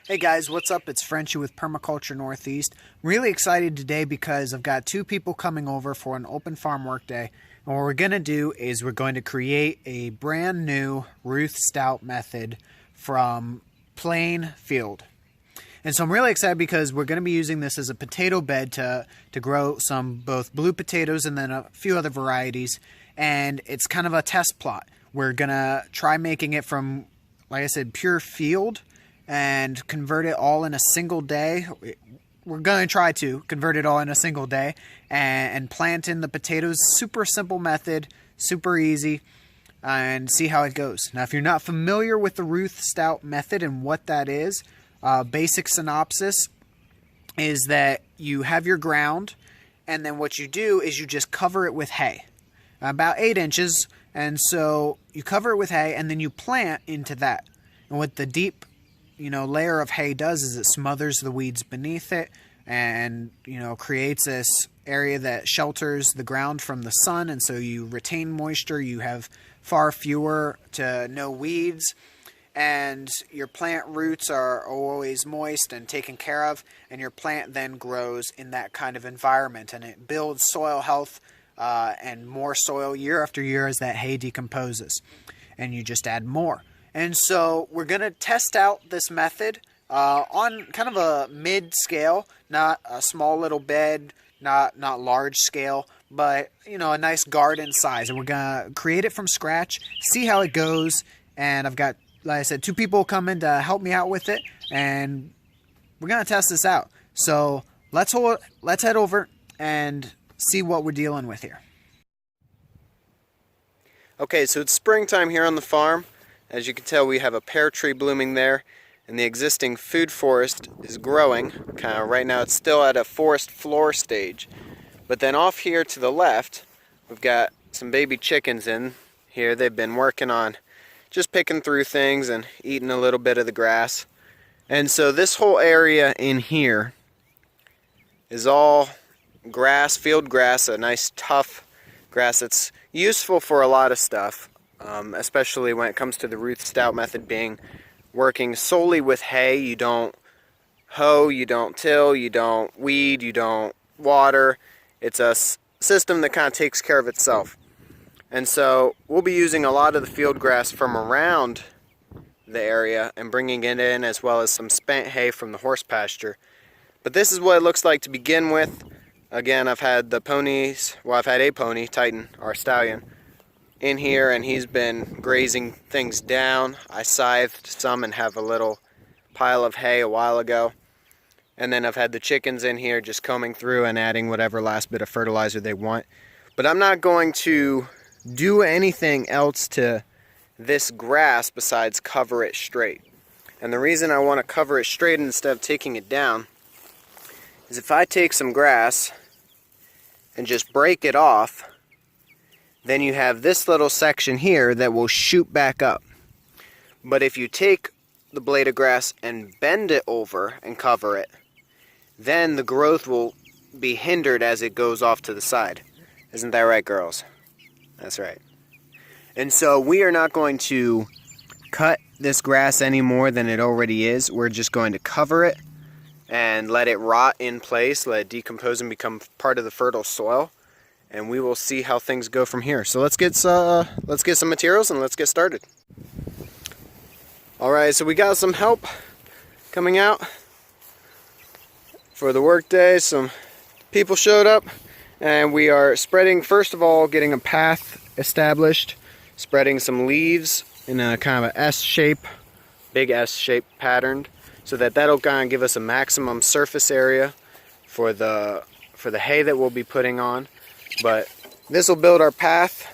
Hey guys, what's up? It's Frenchie with Permaculture Northeast. I'm really excited today because I've got two people coming over for an open farm workday. And what we're going to do is we're going to create a brand new Ruth Stout method from plain field. And so I'm really excited because we're going to be using this as a potato bed to grow some both blue potatoes and then a few other varieties. And it's kind of a test plot. We're going to try making it from, like I said, pure field and convert it all in a single day. We're going to try to convert it all in a single day and plant in the potatoes. Super simple method, super easy, and see how it goes. Now, if you're not familiar with the Ruth Stout method and what that is, basic synopsis is that you have your ground, and then what you do is you just cover it with hay, about 8 inches, and so you cover it with hay, and then you plant into that. And what the deep layer of hay does is it smothers the weeds beneath it and, creates this area that shelters the ground from the sun. And so you retain moisture. You have far fewer to no weeds, and your plant roots are always moist and taken care of. And your plant then grows in that kind of environment, and it builds soil health and more soil year after year as that hay decomposes. And you just add more. And so we're going to test out this method on kind of a mid-scale, not a small little bed, not large scale, but, a nice garden size. And we're going to create it from scratch, see how it goes. And I've got, like I said, 2 people coming to help me out with it. And we're going to test this out. So let's head over and see what we're dealing with here. Okay, so it's springtime here on the farm. As you can tell, we have a pear tree blooming there, and the existing food forest is growing. Kind of right now it's still at a forest floor stage. But then off here to the left, we've got some baby chickens in here. They've been working on just picking through things and eating a little bit of the grass. And so this whole area in here is all grass, field grass, a nice tough grass that's useful for a lot of stuff. Especially when it comes to the Ruth Stout method being working solely with hay. You don't hoe, you don't till, you don't weed, you don't water. It's a system that kind of takes care of itself. And so we'll be using a lot of the field grass from around the area and bringing it in, as well as some spent hay from the horse pasture. But this is what it looks like to begin with. Again, I've had the ponies, well, I've had a pony, Titan, our stallion, in here, and he's been grazing things down. I scythed some and have a little pile of hay a while ago. And then I've had the chickens in here just combing through and adding whatever last bit of fertilizer they want. But I'm not going to do anything else to this grass besides cover it straight. And the reason I want to cover it straight instead of taking it down is if I take some grass and just break it off, then you have this little section here that will shoot back up. But if you take the blade of grass and bend it over and cover it, then the growth will be hindered as it goes off to the side. Isn't that right, girls? That's right. And so we are not going to cut this grass any more than it already is. We're just going to cover it and let it rot in place, let it decompose and become part of the fertile soil. And we will see how things go from here. So let's get some materials and let's get started. All right, so we got some help coming out for the work day. Some people showed up, and we are spreading, first of all, getting a path established, spreading some leaves in a kind of a S shape, big S shape pattern, so that'll kind of give us a maximum surface area for the hay that we'll be putting on. But this will build our path,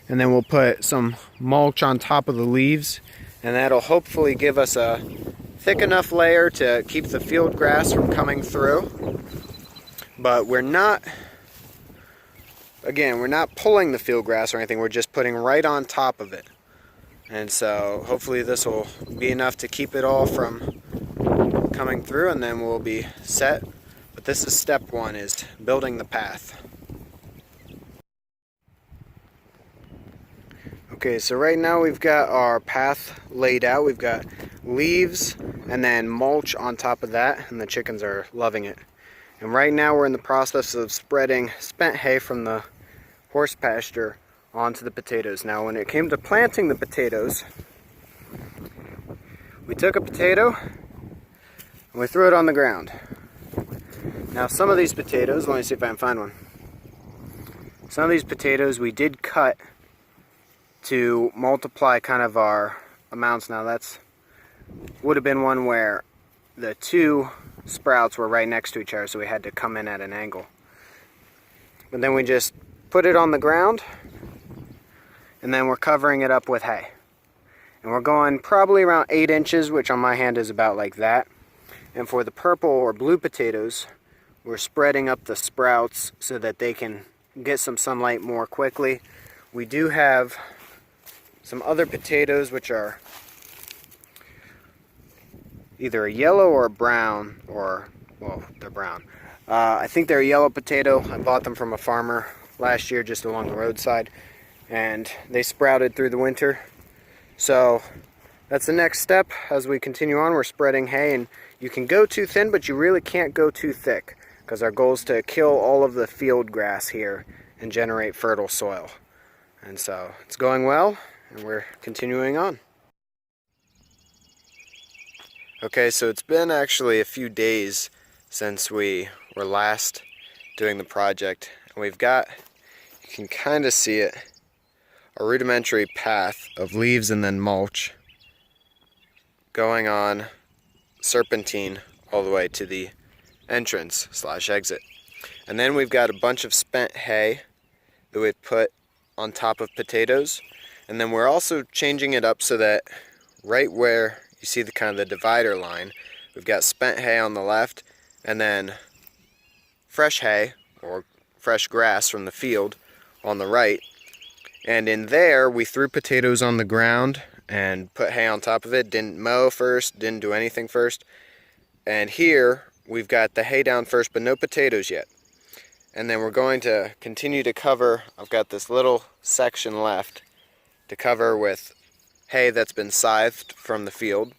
and then we'll put some mulch on top of the leaves, and that'll hopefully give us a thick enough layer to keep the field grass from coming through. But we're not pulling the field grass or anything, we're just putting right on top of it. And so hopefully this will be enough to keep it all from coming through, and then we'll be set. But this is step 1, is building the path. Okay, so right now we've got our path laid out. We've got leaves and then mulch on top of that, and the chickens are loving it. And right now we're in the process of spreading spent hay from the horse pasture onto the potatoes. Now when it came to planting the potatoes, we took a potato and we threw it on the ground. Now some of these potatoes, let me see if I can find one. Some of these potatoes we did cut to multiply kind of our amounts. Now that's would have been one where the two sprouts were right next to each other, so we had to come in at an angle. But then we just put it on the ground, and then we're covering it up with hay. And we're going probably around 8 inches, which on my hand is about like that. And for the purple or blue potatoes, we're spreading up the sprouts so that they can get some sunlight more quickly. We do have some other potatoes which are either a yellow or a brown, or, well, they're brown. I think they're a yellow potato. I bought them from a farmer last year just along the roadside, and they sprouted through the winter. So that's the next step. As we continue on, we're spreading hay, and you can go too thin, but you really can't go too thick, because our goal is to kill all of the field grass here and generate fertile soil. And so it's going well, and we're continuing on. Okay, so it's been actually a few days since we were last doing the project, and we've got, you can kind of see it, a rudimentary path of leaves and then mulch going on serpentine all the way to the entrance / exit. And then we've got a bunch of spent hay that we've put on top of potatoes, and then we're also changing it up so that right where you see the kind of the divider line, we've got spent hay on the left and then fresh hay or fresh grass from the field on the right. And in there we threw potatoes on the ground and put hay on top of it. Didn't mow first, didn't do anything first. And here we've got the hay down first, but no potatoes yet. And then we're going to continue to cover, I've got this little section left to cover with hay that's been scythed from the field.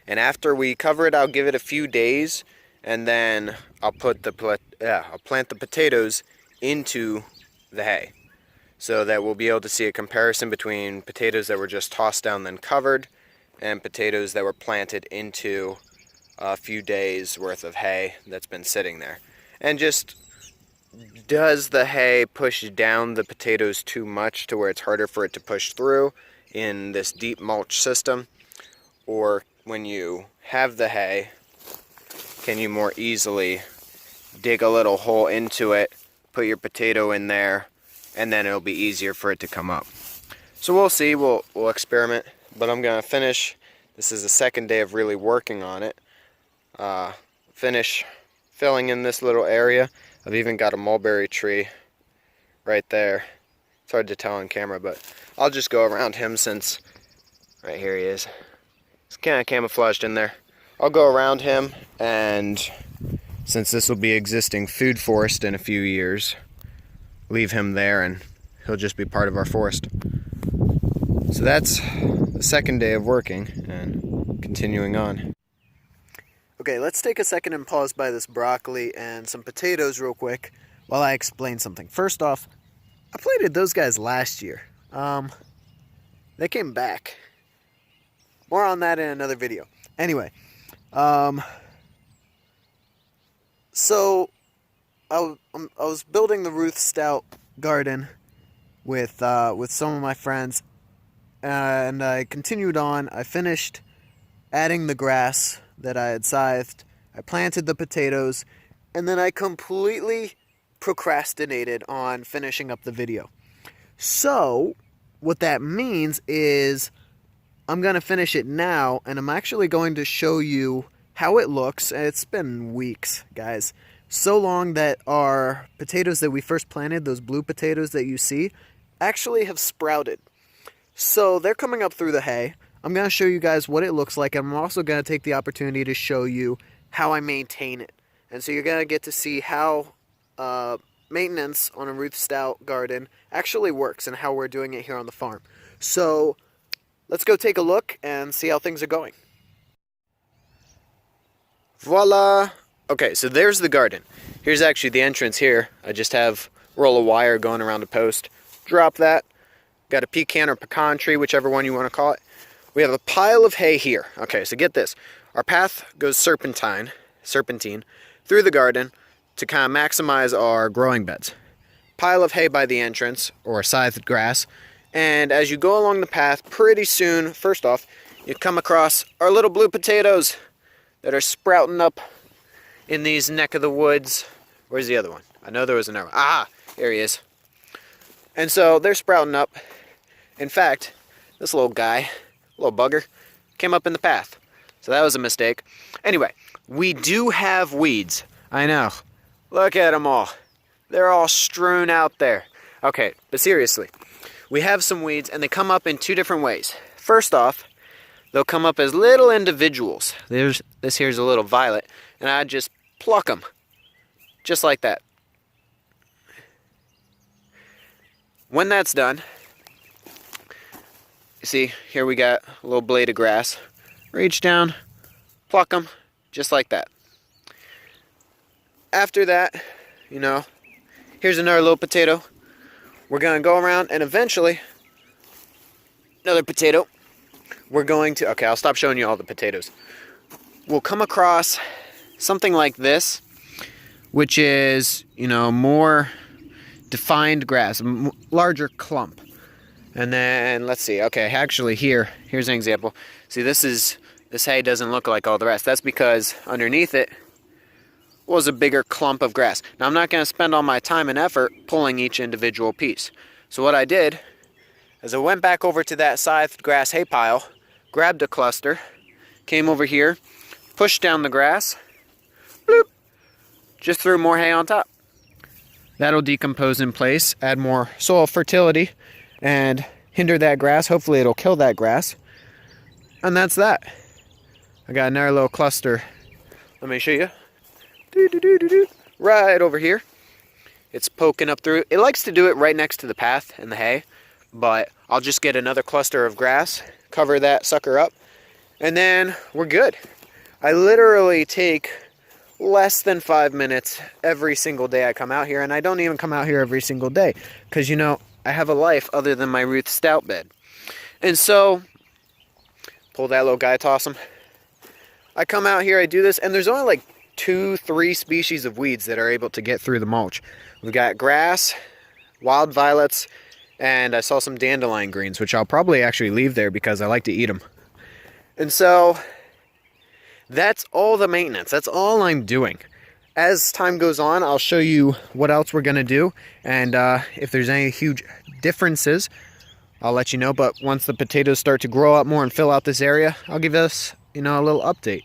And after we cover it, I'll give it a few days, and then I'll plant the potatoes into the hay, so that we'll be able to see a comparison between potatoes that were just tossed down then covered and potatoes that were planted into a few days worth of hay that's been sitting there. And just, does the hay push down the potatoes too much to where it's harder for it to push through in this deep mulch system? Or when you have the hay, can you more easily dig a little hole into it, put your potato in there, and then it'll be easier for it to come up? So we'll see, we'll experiment, but I'm gonna finish. This is the second day of really working on it. Finish filling in this little area. I've even got a mulberry tree right there. It's hard to tell on camera, but I'll just go around him since right here he is. It's kind of camouflaged in there. I'll go around him, and since this will be existing food forest in a few years, leave him there and he'll just be part of our forest. So that's the second day of working and continuing on. Okay, let's take a second and pause by this broccoli and some potatoes real quick while I explain something. First off, I planted those guys last year. They came back. More on that in another video. Anyway, so I was building the Ruth Stout garden with some of my friends, and I continued on. I finished adding the grass that I had scythed. I planted the potatoes, and then I completely procrastinated on finishing up the video. So what that means is I'm going to finish it now, and I'm actually going to show you how it looks. It's been weeks, guys. So long that our potatoes that we first planted, those blue potatoes that you see, actually have sprouted. So they're coming up through the hay. I'm going to show you guys what it looks like. I'm also going to take the opportunity to show you how I maintain it. And so you're going to get to see how maintenance on a Ruth Stout garden actually works and how we're doing it here on the farm. So let's go take a look and see how things are going. Voila! Okay, so there's the garden. Here's actually the entrance here. I just have a roll of wire going around a post. Drop that. Got a pecan or pecan tree, whichever one you want to call it. We have a pile of hay here. Okay, so get this. Our path goes serpentine through the garden to kind of maximize our growing beds. Pile of hay by the entrance, or scythed grass. And as you go along the path, pretty soon, first off, you come across our little blue potatoes that are sprouting up in these neck of the woods. Where's the other one? I know there was another one. Ah, here he is. And so they're sprouting up. In fact, this little guy, little bugger, came up in the path. So that was a mistake. Anyway, we do have weeds. I know. Look at them all. They're all strewn out there. Okay, but seriously, we have some weeds and they come up in two different ways. First off, they'll come up as little individuals. This here's a little violet, and I just pluck them, just like that. When that's done, you see, here we got a little blade of grass. Reach down, pluck them, just like that. After that, you know, here's another little potato. We're going to go around and eventually, another potato. We're going to, okay, I'll stop showing you all the potatoes. We'll come across something like this, which is, you know, more defined grass, larger clump. And then, let's see, okay, actually here's an example. See, this hay doesn't look like all the rest. That's because underneath it was a bigger clump of grass. Now, I'm not going to spend all my time and effort pulling each individual piece. So what I did is I went back over to that scythed grass hay pile, grabbed a cluster, came over here, pushed down the grass, bloop, just threw more hay on top. That'll decompose in place, add more soil fertility, and hinder that grass. Hopefully it'll kill that grass. And that's that. I got another little cluster. Let me show you. Right over here. It's poking up through. It likes to do it right next to the path and the hay, but I'll just get another cluster of grass, cover that sucker up, and then we're good. I literally take less than 5 minutes every single day I come out here, and I don't even come out here every single day because, you know, I have a life other than my Ruth Stout bed. And so, pull that little guy, toss him. I come out here, I do this, and there's only like 2-3 species of weeds that are able to get through the mulch. We've got grass, wild violets, and I saw some dandelion greens, which I'll probably actually leave there because I like to eat them. And so, that's all the maintenance. That's all I'm doing. As time goes on, I'll show you what else we're going to do. And if there's any huge differences, I'll let you know. But once the potatoes start to grow up more and fill out this area, I'll give us, you know, a little update.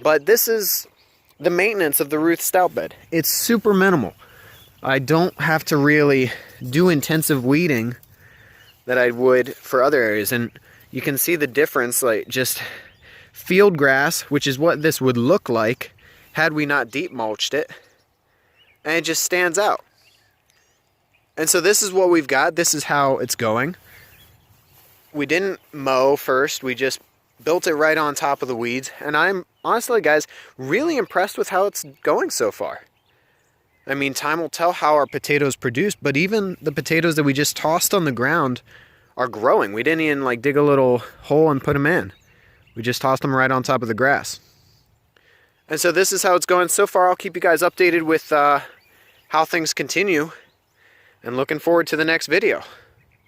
But this is the maintenance of the Ruth Stout bed. It's super minimal. I don't have to really do intensive weeding that I would for other areas. And you can see the difference, like just field grass, which is what this would look like had we not deep mulched it, and it just stands out. And so this is what we've got. This is how it's going. We didn't mow first. We just built it right on top of the weeds. And I'm honestly, guys, really impressed with how it's going so far. I mean, time will tell how our potatoes produce, but even the potatoes that we just tossed on the ground are growing. We didn't even like dig a little hole and put them in. We just tossed them right on top of the grass. And so this is how it's going so far. I'll keep you guys updated with how things continue, and looking forward to the next video.